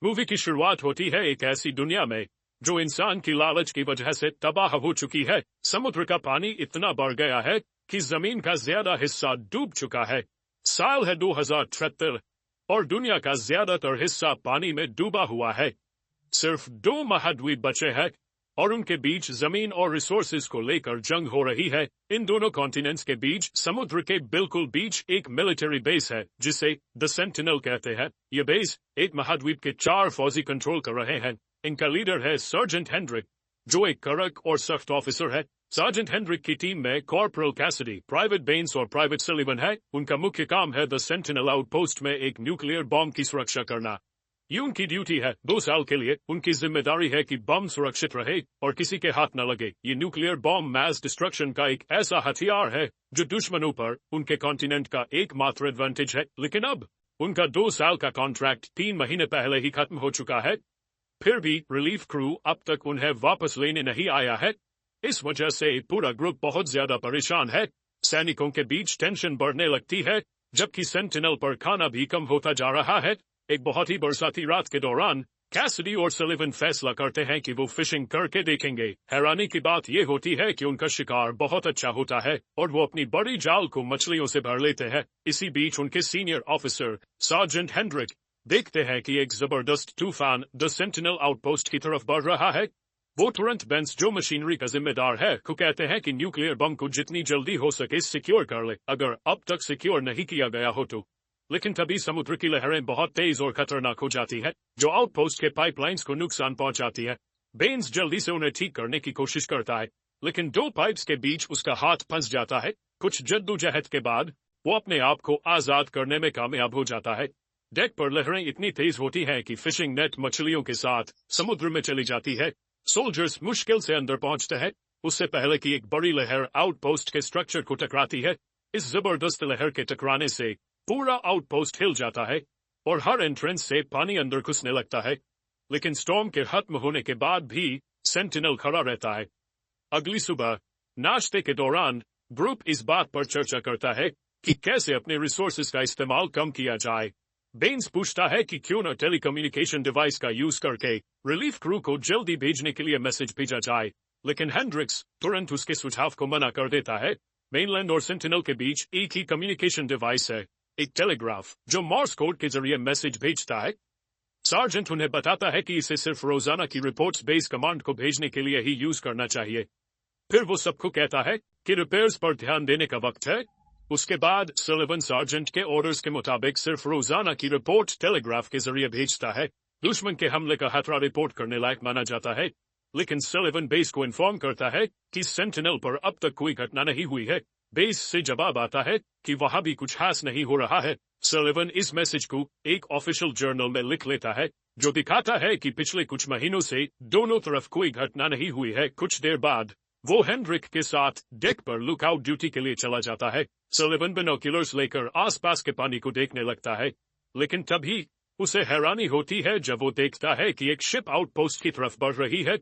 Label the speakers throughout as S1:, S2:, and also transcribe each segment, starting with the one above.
S1: Movie की शुरुआत होती है एक ऐसी दुनिया में जो इंसान की लालच की वजह से तबाह हो चुकी है। समुद्र का पानी इतना बढ़ गया है कि जमीन का ज्यादा हिस्सा डूब चुका है। साल है 2073 और दुनिया का ज्यादातर हिस्सा पानी में डूबा हुआ है। सिर्फ 2 महाद्वीप बचे हैं और उनके बीच जमीन और रिसोर्सेज को लेकर जंग हो रही है। इन दोनों कॉन्टिनेंट्स के बीच समुद्र के बिल्कुल बीच एक मिलिट्री बेस है जिसे द सेंटिनल कहते हैं। ये बेस एक महाद्वीप के 4 फौजी कंट्रोल कर रहे हैं। इनका लीडर है सर्जेंट हेनरिक, जो एक कड़क और सख्त ऑफिसर है। सर्जेंट हेनरिक की टीम में कॉर्पोरल कैसिडी, प्राइवेट बेन्स और प्राइवेट सलीवन है। उनका मुख्य काम है द सेंटिनल आउटपोस्ट में एक न्यूक्लियर बॉम्ब की सुरक्षा करना। ये उनकी ड्यूटी है। 2 साल के लिए उनकी जिम्मेदारी है कि बम सुरक्षित रहे और किसी के हाथ न लगे। ये न्यूक्लियर बॉम्ब मैस डिस्ट्रक्शन का एक ऐसा हथियार है जो दुश्मनों पर उनके कॉन्टिनेंट का एकमात्र एडवांटेज है। लेकिन अब उनका 2 साल का कॉन्ट्रैक्ट 3 महीने पहले ही खत्म हो चुका है। फिर भी रिलीफ क्रू अब तक उन्हें वापस लेने नहीं आया है। इस वजह से पूरा ग्रुप बहुत ज्यादा परेशान है। सैनिकों के बीच टेंशन बढ़ने लगती है, जबकि सेंटिनल पर खाना भी कम होता जा रहा है। एक बहुत ही बरसाती रात के दौरान कैसिडी और सलीवन फैसला करते हैं कि वो फिशिंग करके देखेंगे। हैरानी की बात यह होती है कि उनका शिकार बहुत अच्छा होता है और वो अपनी बड़ी जाल को मछलियों से भर लेते हैं। इसी बीच उनके सीनियर ऑफिसर सार्जेंट हेनरिक देखते हैं कि एक जबरदस्त तूफान द सेंटिनल आउटपोस्ट की तरफ बढ़ रहा है। वो तुरंत बेंस, जो मशीनरी का जिम्मेदार है, को कहते हैं कि न्यूक्लियर बम को जितनी जल्दी हो सके सिक्योर कर ले, अगर अब तक सिक्योर नहीं किया गया हो तो। लेकिन तभी समुद्र की लहरें बहुत तेज और खतरनाक हो जाती है, जो आउटपोस्ट के पाइपलाइंस को नुकसान पहुंचाती है। बेन्स जल्दी से उन्हें ठीक करने की कोशिश करता है, लेकिन 2 पाइप्स के बीच उसका हाथ फंस जाता है। कुछ जद्दोजहद के बाद वो अपने आप को आजाद करने में कामयाब हो जाता है। डेक पर लहरें इतनी तेज होती हैं कि फिशिंग नेट मछलियों के साथ समुद्र में चली जाती है। सोल्जर्स मुश्किल से अंदर पहुंचते हैं, उससे पहले कि एक बड़ी लहर आउटपोस्ट के स्ट्रक्चर को टकराती है। इस जबरदस्त लहर के टकराने से पूरा आउटपोस्ट हिल जाता है और हर एंट्रेंस से पानी अंदर घुसने लगता है। लेकिन स्टॉर्म के खत्म होने के बाद भी सेंटिनल खड़ा रहता है। अगली सुबह नाश्ते के दौरान ग्रुप इस बात पर चर्चा करता है कि कैसे अपने रिसोर्सेज का इस्तेमाल कम किया जाए। बेन्स पूछता है कि क्यों न टेलीकम्युनिकेशन डिवाइस का यूज करके रिलीफ क्रू को जल्दी भेजने के लिए मैसेज भेजा जाए, लेकिन हेंड्रिक्स तुरंत उसके सुझाव को मना कर देता है। मेनलैंड और सेंटिनल के बीच एक ही कम्युनिकेशन डिवाइस है, एक टेलीग्राफ, जो मॉर्स कोड के जरिए मैसेज भेजता है। सार्जेंट उन्हें बताता है कि इसे सिर्फ रोजाना की रिपोर्ट्स बेस कमांड को भेजने के लिए ही यूज करना चाहिए। फिर वो सबको कहता है कि रिपेयर्स पर ध्यान देने का वक्त है। उसके बाद सलीवन सार्जेंट के ऑर्डर्स के मुताबिक सिर्फ रोजाना की रिपोर्ट टेलीग्राफ के जरिए भेजता है। दुश्मन के हमले का खतरा रिपोर्ट करने लायक माना जाता है, लेकिन सलीवन बेस को इन्फॉर्म करता है कि सेंटिनल पर अब तक कोई घटना नहीं हुई है। बेस से जवाब आता है कि वहां भी कुछ खास नहीं हो रहा है। सलीवन इस मैसेज को एक ऑफिशियल जर्नल में लिख लेता है, जो दिखाता है कि पिछले कुछ महीनों से दोनों तरफ कोई घटना नहीं हुई है। कुछ देर बाद वो हेनरिक के साथ डेक पर लुकआउट ड्यूटी के लिए चला जाता है। सलीवन बिनोक्यूलर्स लेकर आसपास के पानी को देखने लगता है, लेकिन तभी उसे हैरानी होती है जब वो देखता है कि एक शिप आउटपोस्ट की तरफ बढ़ रही है।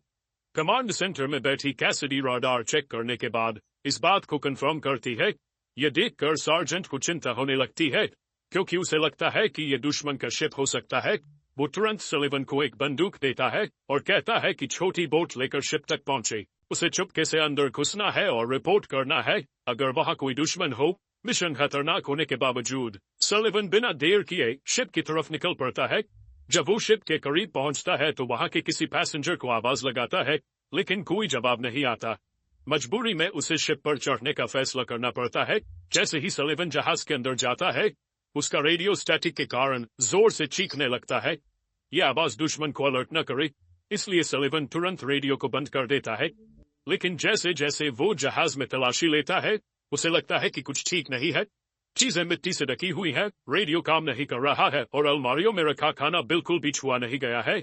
S1: कमांड सेंटर में बैठी कैसिडी राडार चेक करने के बाद इस बात को कंफर्म करती है। ये देखकर सार्जेंट को चिंता होने लगती है, क्योंकि उसे लगता है कि ये दुश्मन का शिप हो सकता है। वो तुरंत सलीवन को एक बंदूक देता है और कहता है कि छोटी बोट लेकर शिप तक पहुंचे। उसे चुपके से अंदर घुसना है और रिपोर्ट करना है अगर वहां कोई दुश्मन हो। मिशन खतरनाक होने के बावजूद सलीवन बिना देर किए शिप की तरफ निकल पड़ता है। जब वो शिप के करीब पहुंचता है तो वहां के किसी पैसेंजर को आवाज लगाता है, लेकिन कोई जवाब नहीं आता। मजबूरी में उसे शिप पर चढ़ने का फैसला करना पड़ता है। जैसे ही सलीवन जहाज के अंदर जाता है, उसका रेडियो स्टैटिक के कारण जोर से चीखने लगता है। यह आवाज दुश्मन को अलर्ट न करे, इसलिए सलीवन तुरंत रेडियो को बंद कर देता है। लेकिन जैसे जैसे वो जहाज में तलाशी लेता है, उसे लगता है कि कुछ ठीक नहीं है। चीजें मिट्टी से ढकी हुई हैं, रेडियो काम नहीं कर रहा है और अलमारियों में रखा खाना बिल्कुल भी छुआ नहीं गया है।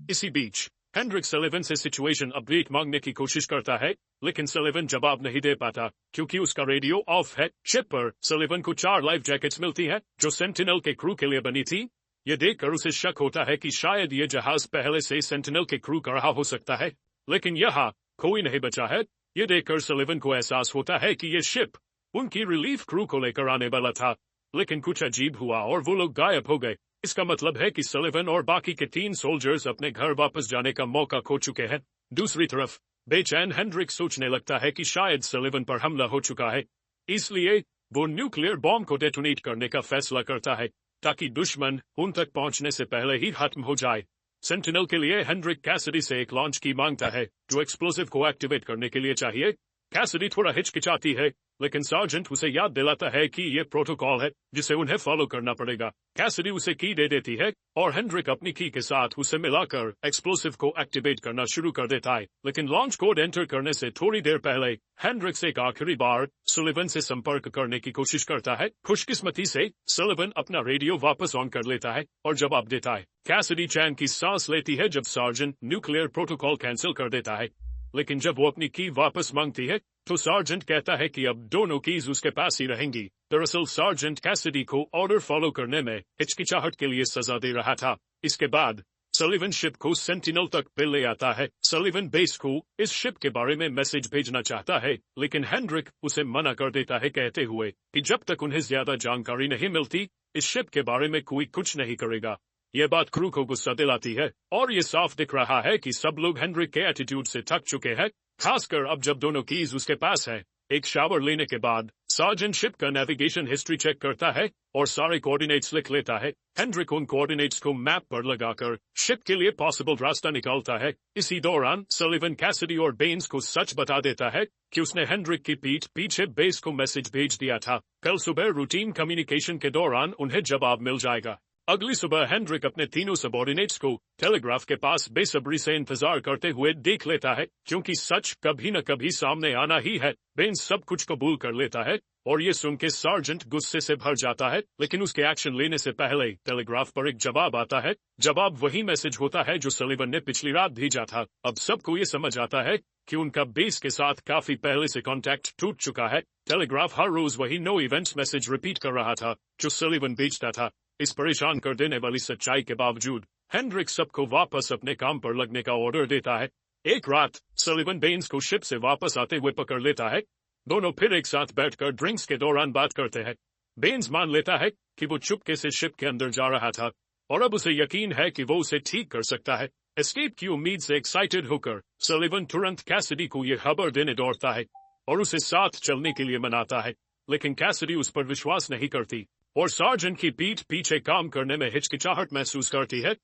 S1: इसी बीच हेनरिक सलीवन से सिचुएशन अपडेट मांगने की कोशिश करता है, लेकिन सलीवन जवाब नहीं दे पाता क्योंकि उसका रेडियो ऑफ है। शिप पर सलीवन को 4 लाइफ जैकेट्स मिलती हैं, जो सेंटिनल के क्रू के लिए बनी थी। ये देखकर उसे शक होता है कि शायद ये जहाज पहले से सेंटिनल के क्रू का रहा हो सकता है, लेकिन यहाँ कोई नहीं बचा है। ये देखकर सलीवन को एहसास होता है कि ये शिप उनकी रिलीफ क्रू को लेकर आने वाला था, लेकिन कुछ अजीब हुआ और वो लोग गायब हो गए। इसका मतलब है कि सलिवन और बाकी के 3 सोल्जर्स अपने घर वापस जाने का मौका खो चुके हैं। दूसरी तरफ बेचैन हेनरिक सोचने लगता है कि शायद सलिवन पर हमला हो चुका है, इसलिए वो न्यूक्लियर बॉम्ब को डेटोनेट करने का फैसला करता है ताकि दुश्मन उन तक पहुंचने से पहले ही खत्म हो जाए। सेंटिनल के लिए हेनरिक कैसिडी से एक लॉन्च की मांगता है जो एक्सप्लोसिव को एक्टिवेट करने के लिए चाहिए। कैसिडी थोड़ा हिचकिचाती है, लेकिन सार्जेंट उसे याद दिलाता है कि ये प्रोटोकॉल है जिसे उन्हें फॉलो करना पड़ेगा। कैसिडी उसे की दे देती है और हेनरिक अपनी की के साथ उसे मिलाकर एक्सप्लोसिव को एक्टिवेट करना शुरू कर देता है। लेकिन लॉन्च कोड एंटर करने से थोड़ी देर पहले हेनरिक से एक आखिरी बार सलिवन से संपर्क करने की कोशिश करता है। खुशकिस्मती से सलिवन अपना रेडियो वापस ऑन कर लेता है और जवाब देता है। कैसिडी चैन की सांस लेती है जब सार्जेंट न्यूक्लियर प्रोटोकॉल कैंसिल कर देता है, लेकिन जब वो अपनी की वापस मांगती है तो सार्जेंट कहता है कि अब दोनों कीज उसके पास ही रहेंगी। दरअसल सार्जेंट कैसिडी को ऑर्डर फॉलो करने में हिचकिचाहट के लिए सजा दे रहा था। इसके बाद सलिवन शिप को सेंटिनल तक पे ले आता है। सलिवन बेस को इस शिप के बारे में मैसेज भेजना चाहता है, लेकिन हेनरिक उसे मना कर देता है कहते हुए कि जब तक उन्हें ज्यादा जानकारी नहीं मिलती इस शिप के बारे में कोई कुछ नहीं करेगा। ये बात क्रू को गुस्सा दिलाती है और ये साफ दिख रहा है कि सब लोग हेनरिक के एटीट्यूड से थक चुके हैं, खासकर अब जब दोनों कीज उसके पास है। एक शावर लेने के बाद सार्जेंट शिप का नेविगेशन हिस्ट्री चेक करता है और सारे कोऑर्डिनेट्स लिख लेता है। हेनरिक उन कोऑर्डिनेट्स को मैप पर लगाकर शिप के लिए पॉसिबल रास्ता निकालता है। इसी दौरान सलिवन कैसिडी और बेन्स को सच बता देता है कि उसने हेनरिक की पीठ पीछे बेस को मैसेज भेज दिया था। कल सुबह रूटीन कम्युनिकेशन के दौरान उन्हें जवाब मिल जाएगा। अगली सुबह हेनरिक अपने तीनों सबऑर्डिनेट्स को टेलीग्राफ के पास बेसब्री से इंतजार करते हुए देख लेता है, क्योंकि सच कभी न कभी सामने आना ही है। बेन्स सब कुछ कबूल कर लेता है और ये सुन के सार्जेंट गुस्से से भर जाता है, लेकिन उसके एक्शन लेने से पहले टेलीग्राफ पर एक जवाब आता है। जवाब वही मैसेज होता है जो सलिवन ने पिछली रात भेजा था। अब सबको ये समझ आता है कि उनका बेस के साथ काफी पहले से कांटेक्ट टूट चुका है। टेलीग्राफ हर रोज वही नो इवेंट्स मैसेज रिपीट कर रहा था जो सलिवन भेजता था। इस परेशान कर देने वाली सच्चाई के बावजूद हेनरिक सबको वापस अपने काम पर लगने का ऑर्डर देता है। एक रात सलिवन बेन्स को शिप से वापस आते हुए पकड़ लेता है। दोनों फिर एक साथ बैठकर ड्रिंक्स के दौरान बात करते हैं। बेन्स मान लेता है कि वो चुपके से शिप के अंदर जा रहा था और अब उसे यकीन है कि वो उसे ठीक कर सकता है। एस्केप की उम्मीद से एक्साइटेड होकर सलिवन तुरंत कैसिडी को ये खबर देने दौड़ता है और उसे साथ चलने के लिए मनाता है, लेकिन कैसिडी उस पर विश्वास नहीं करती और सार्जेंट की पीठ पीछे काम करने में हिचकिचाहट महसूस करती है।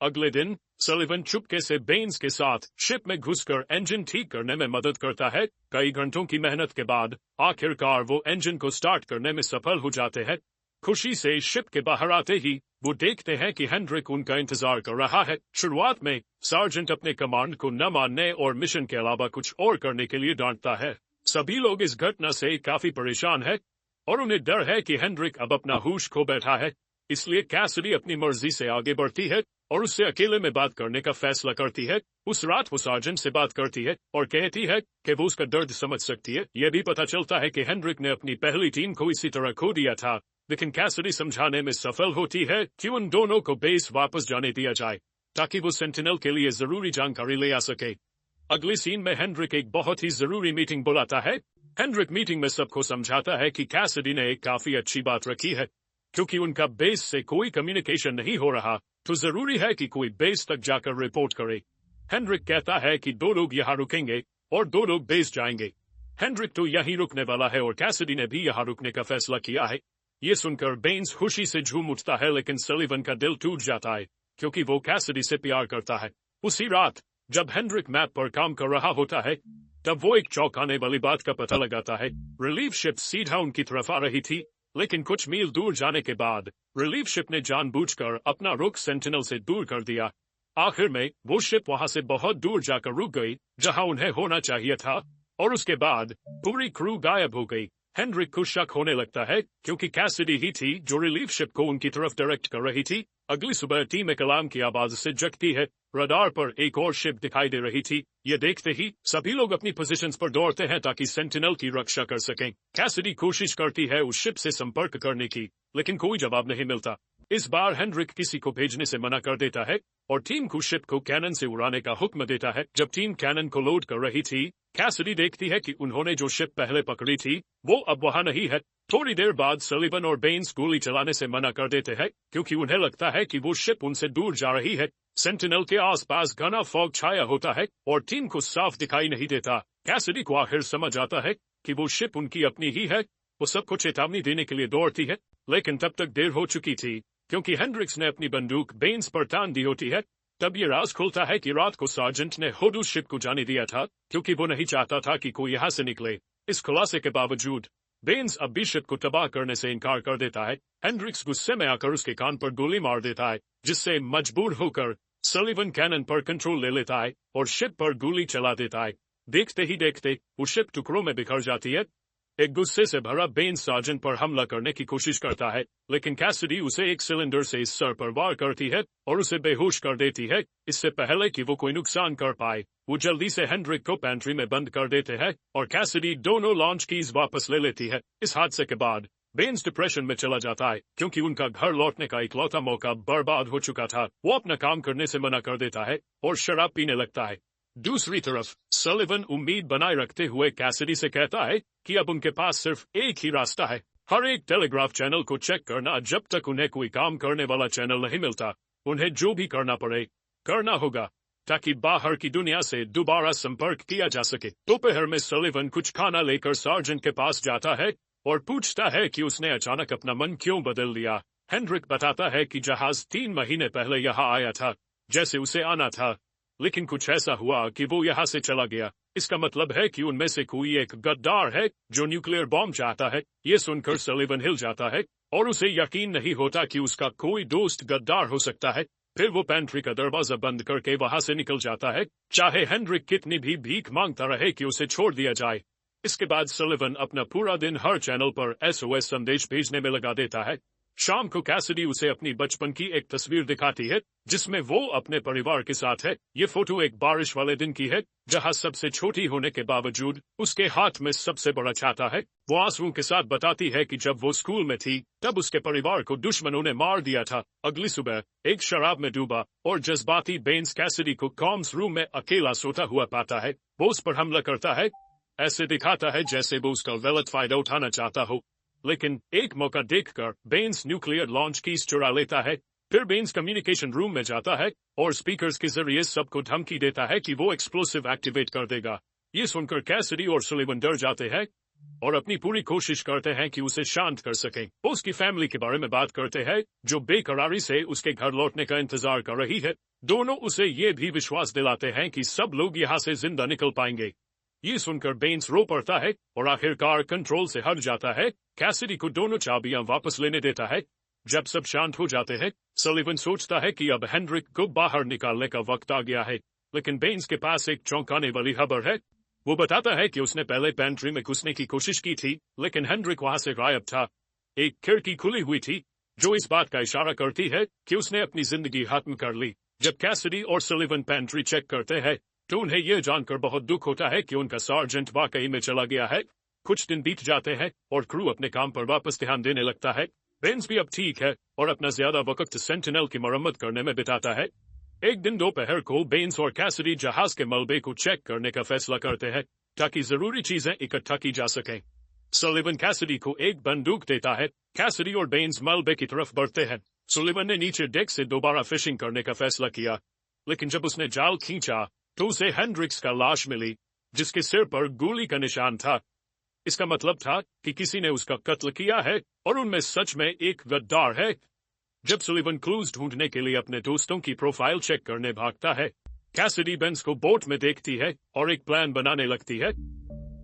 S1: अगले दिन सलिवन चुपके से बेन्स के साथ शिप में घुसकर इंजन ठीक करने में मदद करता है। कई घंटों की मेहनत के बाद आखिरकार वो इंजन को स्टार्ट करने में सफल हो जाते हैं। खुशी से शिप के बाहर आते ही वो देखते हैं कि हेनरिक उनका इंतजार कर रहा है। शुरुआत में सार्जेंट अपने कमांड को न मानने और मिशन के अलावा कुछ और करने के लिए डांटता है। सभी लोग इस घटना से काफी परेशान है और उन्हें डर है कि हेनरिक अब अपना होश खो बैठा है। इसलिए कैसिडी अपनी मर्जी से आगे बढ़ती है और उससे अकेले में बात करने का फैसला करती है। उस रात वो सार्जेंट से बात करती है और कहती है कि वो उसका दर्द समझ सकती है। यह भी पता चलता है कि हेनरिक ने अपनी पहली टीम को इसी तरह खो दिया था, लेकिन कैसिडी समझाने में सफल होती है कि उन दोनों को बेस वापस जाने दिया जाए ताकि वो सेंटिनल के लिए जरूरी जानकारी ले आ सके। अगली सीन में हेनरिक एक बहुत ही जरूरी मीटिंग बुलाता है। हेनरिक मीटिंग में सबको समझाता है कि कैसिडी ने एक काफी अच्छी बात रखी है, क्योंकि उनका बेस से कोई कम्युनिकेशन नहीं हो रहा तो जरूरी है कि कोई बेस तक जाकर रिपोर्ट करे। हेनरिक कहता है कि 2 लोग यहाँ रुकेंगे और 2 लोग बेस जाएंगे। हेनरिक तो यहीं रुकने वाला है और कैसिडी ने भी यहाँ रुकने का फैसला किया है। ये सुनकर बेन्स खुशी से झूम उठता है, लेकिन सलिवन का दिल टूट जाता है क्योंकि वो कैसिडी से प्यार करता है। उसी रात जब हेनरिक मैप पर काम कर रहा होता है तब वो एक चौंकाने वाली बात का पता लगाता है। रिलीफ शिप सीधा उनकी तरफ आ रही थी, लेकिन कुछ मील दूर जाने के बाद रिलीफ शिप ने जानबूझकर अपना रुख सेंटिनल से दूर कर दिया। आखिर में वो शिप वहां से बहुत दूर जाकर रुक गई जहां उन्हें होना चाहिए था और उसके बाद पूरी क्रू गायब हो गई। हेनरिक को शक होने लगता है क्योंकि कैसिडी ही थी जो रिलीफ शिप को उनकी तरफ डायरेक्ट कर रही थी। अगली सुबह टीम एक अलार्म की आवाज से जगती है। रडार पर एक और शिप दिखाई दे रही थी। ये देखते ही सभी लोग अपनी पोजीशंस पर दौड़ते हैं ताकि सेंटिनल की रक्षा कर सकें। कैसिडी कोशिश करती है उस शिप से संपर्क करने की, लेकिन कोई जवाब नहीं मिलता। इस बार हेनरिक किसी को भेजने से मना कर देता है और टीम को शिप को कैनन से उड़ाने का हुक्म देता है। जब टीम कैनन को लोड कर रही थी, कैसिडी देखती है कि उन्होंने जो शिप पहले पकड़ी थी वो अब वहां नहीं है। थोड़ी देर बाद सलीवन और बेन्स गोली चलाने से मना कर देते हैं क्योंकि उन्हें लगता है कि वो शिप उनसे दूर जा रही है। सेंटिनल के आसपास घना फॉग छाया होता है और टीम को साफ दिखाई नहीं देता। कैसिडी को आखिर समझ आता है कि वो शिप उनकी अपनी ही है। वो सबको चेतावनी देने के लिए दौड़ती है, लेकिन तब तक देर हो चुकी थी क्योंकि हेंड्रिक्स ने अपनी बंदूक बेन्स पर तान दी होती है। तब ये राज खुलता है कि रात को सार्जेंट ने खुद उस शिप को जाने दिया था क्योंकि वो नहीं चाहता था कि कोई यहाँ से निकले। इस खुलासे के बावजूद बेन्स अब भी शिप को तबाह करने से इनकार कर देता है। हेंड्रिक्स गुस्से में आकर उसके कान पर गोली मार देता है, जिससे मजबूर होकर सलीवन कैनन पर कंट्रोल ले लेता है और शिप पर गोली चला देता है। देखते ही देखते वो शिप टुकड़ों में बिखर जाती है। एक गुस्से से भरा बेन्स सार्जेंट पर हमला करने की कोशिश करता है, लेकिन कैसिडी उसे एक सिलेंडर से इस सर पर वार करती है और उसे बेहोश कर देती है। इससे पहले कि वो कोई नुकसान कर पाए, वो जल्दी से हेंड्रिक को पेंट्री में बंद कर देते हैं और कैसिडी दोनों लॉन्च कीज वापस ले लेती है। इस हादसे के बाद बेन्स डिप्रेशन में चला जाता है क्योंकि उनका घर लौटने का इकलौता मौका बर्बाद हो चुका था। वो अपना काम करने से मना कर देता है और शराब पीने लगता है। दूसरी तरफ सलीवन उम्मीद बनाए रखते हुए कैसिडी से कहता है कि अब उनके पास सिर्फ एक ही रास्ता है, हर एक टेलीग्राफ चैनल को चेक करना। जब तक उन्हें कोई काम करने वाला चैनल नहीं मिलता, उन्हें जो भी करना पड़े करना होगा ताकि बाहर की दुनिया से दोबारा संपर्क किया जा सके। दोपहर में सलीवन कुछ खाना लेकर सार्जेंट के पास जाता है और पूछता है कि उसने अचानक अपना मन क्यों बदल लिया। हेंड्रिक बताता है कि जहाज 3 महीने पहले यहाँ आया था जैसे उसे आना था, लेकिन कुछ ऐसा हुआ कि वो यहाँ से चला गया। इसका मतलब है कि उनमें से कोई एक गद्दार है जो न्यूक्लियर बॉम्ब चाहता है। ये सुनकर सलीवन हिल जाता है और उसे यकीन नहीं होता कि उसका कोई दोस्त गद्दार हो सकता है। फिर वो पेंट्री का दरवाजा बंद करके वहां से निकल जाता है, चाहे हेंड्रिक कितनी भी भीख मांगता रहे कि उसे छोड़ दिया जाए। इसके बाद सलीवन अपना पूरा दिन हर चैनल पर SOS संदेश भेजने में लगा देता है। शाम को कैसिडी उसे अपनी बचपन की एक तस्वीर दिखाती है जिसमें वो अपने परिवार के साथ है। ये फोटो एक बारिश वाले दिन की है जहां सबसे छोटी होने के बावजूद उसके हाथ में सबसे बड़ा छाता है। वो आंसुओं के साथ बताती है कि जब वो स्कूल में थी तब उसके परिवार को दुश्मनों ने मार दिया था। अगली सुबह एक शराब में डूबा और जज्बाती बेन्स कैसिडी को कॉम्स रूम में अकेला सोता हुआ पाता है। वो उस पर हमला करता है, ऐसे दिखाता है जैसे वो उसका गलत फायदा उठाना चाहता हो, लेकिन एक मौका देखकर बेन्स न्यूक्लियर लॉन्च कीज चुरा लेता है। फिर बेन्स कम्युनिकेशन रूम में जाता है और स्पीकर्स के जरिए सबको धमकी देता है कि वो एक्सप्लोसिव एक्टिवेट कर देगा। ये सुनकर कैसिडी और सलीवन डर जाते हैं और अपनी पूरी कोशिश करते हैं कि उसे शांत कर सकें। वो उसकी फैमिली के बारे में बात करते हैं जो बेकरारी से उसके घर लौटने का इंतजार कर रही है। दोनों उसे ये भी विश्वास दिलाते हैं कि सब लोग यहाँ से जिंदा निकल पाएंगे। ये सुनकर बेन्स रो पड़ता है और आखिरकार कंट्रोल से हट जाता है। कैसिडी को दोनों चाबियां वापस लेने देता है। जब सब शांत हो जाते हैं, सलीवन सोचता है कि अब हेंड्रिक को बाहर निकालने का वक्त आ गया है, लेकिन बेन्स के पास एक चौंकाने वाली खबर है। वो बताता है कि उसने पहले पेंट्री में घुसने की कोशिश की थी, लेकिन हेंड्रिक वहां से गायब था। एक खिड़की खुली हुई थी जो इस बात का इशारा करती है कि उसने अपनी जिंदगी खत्म कर ली। जब कैसिडी और सलीवन पेंट्री चेक करते हैं तो उन्हें यह जानकर बहुत दुख होता है कि उनका सार्जेंट वाकई में चला गया है। कुछ दिन बीत जाते हैं और क्रू अपने काम पर वापस ध्यान देने लगता है। बेन्स भी अब ठीक है और अपना ज्यादा वक्त सेंटिनल की मरम्मत करने में बिताता है। एक दिन दोपहर को बेन्स और कैसिडी जहाज के मलबे को चेक करने का फैसला करते हैं ताकि जरूरी चीजें इकट्ठा की जा सकें। सलीवन कैसिडी को एक बंदूक देता है। कैसिडी और बेन्स मलबे की तरफ बढ़ते हैं। सलीवन ने नीचे डेक से दोबारा फिशिंग करने का फैसला किया, लेकिन जब उसने जाल खींचा तो उसे हेंड्रिक्स का लाश मिली जिसके सिर पर गोली का निशान था। इसका मतलब था कि किसी ने उसका कत्ल किया है और उनमें सच में एक गद्दार है। जब सलीवन क्लूज ढूंढने के लिए अपने दोस्तों की प्रोफाइल चेक करने भागता है, कैसिडी बेन्स को बोट में देखती है और एक प्लान बनाने लगती है।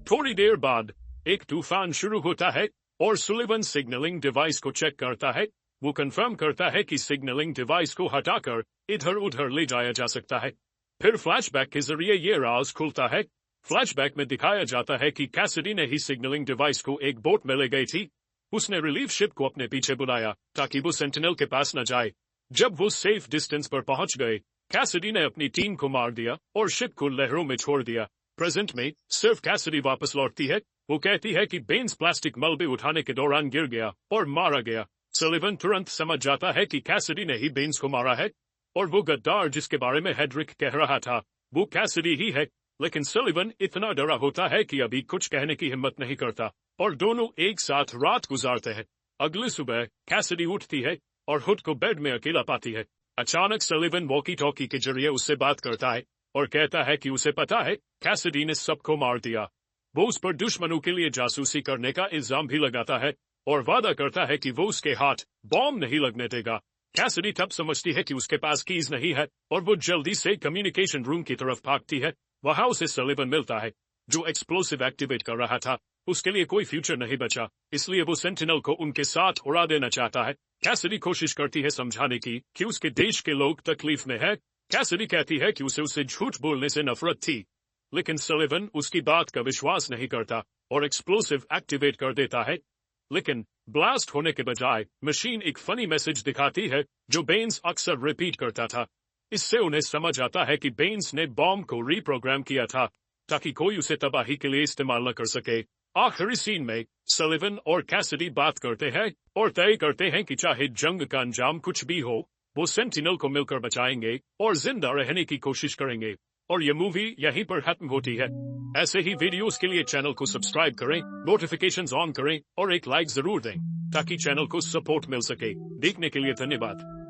S1: थोड़ी देर बाद एक तूफान शुरू होता है और सलीवन सिग्नलिंग डिवाइस को चेक करता है। वो कंफर्म करता है कि सिग्नलिंग डिवाइस को हटाकर इधर उधर ले जाया जा सकता है। फिर फ्लैशबैक के जरिए ये राज खुलता है। फ्लैशबैक में दिखाया जाता है कि कैसिडी ने ही सिग्नलिंग डिवाइस को एक बोट में ले गई थी। उसने रिलीफ शिप को अपने पीछे बुलाया ताकि वो सेंटिनल के पास न जाए। जब वो सेफ डिस्टेंस पर पहुंच गए, कैसिडी ने अपनी टीम को मार दिया और शिप को लहरों में छोड़ दिया। प्रेजेंट में सिर्फ कैसिडी वापस लौटती है। वो कहती है कि बेन्स प्लास्टिक मलबे उठाने के दौरान गिर गया और मारा गया। सलीवन तुरंत समझ जाता है कि कैसिडी ने ही बेन्स को मारा है और वो गद्दार जिसके बारे में हेंड्रिक कह रहा था वो कैसिडी ही है। लेकिन सलिवन इतना डरा होता है कि अभी कुछ कहने की हिम्मत नहीं करता और दोनों एक साथ रात गुजारते हैं। अगली सुबह कैसिडी उठती है और हुड को बेड में अकेला पाती है। अचानक सलिवन वॉकी टॉकी के जरिए उससे बात करता है और कहता है कि उसे पता है कैसिडी ने सबको मार दिया। वो उस पर दुश्मनों के लिए जासूसी करने का इल्जाम भी लगाता है और वादा करता है कि वो उसके हाथ बॉम्ब नहीं लगने देगा। कैसिडी तब समझती है कि उसके पास कीज नहीं है और वो जल्दी से कम्युनिकेशन रूम की तरफ भागती है। वहां उसे सलिवन मिलता है जो एक्सप्लोसिव एक्टिवेट कर रहा था। उसके लिए कोई फ्यूचर नहीं बचा, इसलिए वो सेंटिनल को उनके साथ उड़ा देना चाहता है। कैसिडी कोशिश करती है समझाने की कि उसके देश के लोग तकलीफ में है। कैसिडी कहती है कि उसे झूठ बोलने से नफरत थी, लेकिन सलिवन उसकी बात का विश्वास नहीं करता और एक्सप्लोसिव एक्टिवेट कर देता है। लेकिन ब्लास्ट होने के बजाय मशीन एक फनी मैसेज दिखाती है जो बेन्स अक्सर रिपीट करता था। इससे उन्हें समझ आता है कि बेन्स ने बॉम्ब को रीप्रोग्राम किया था ताकि कोई उसे तबाही के लिए इस्तेमाल न कर सके। आखिरी सीन में सलिवन और कैसिडी बात करते हैं और तय करते हैं कि चाहे जंग का अंजाम कुछ भी हो, वो सेंटिनल को मिलकर बचाएंगे और जिंदा रहने की कोशिश करेंगे। और ये मूवी यहीं पर खत्म होती है। ऐसे ही वीडियोस के लिए चैनल को सब्सक्राइब करें, नोटिफिकेशंस ऑन करें और एक लाइक जरूर दें ताकि चैनल को सपोर्ट मिल सके। देखने के लिए धन्यवाद।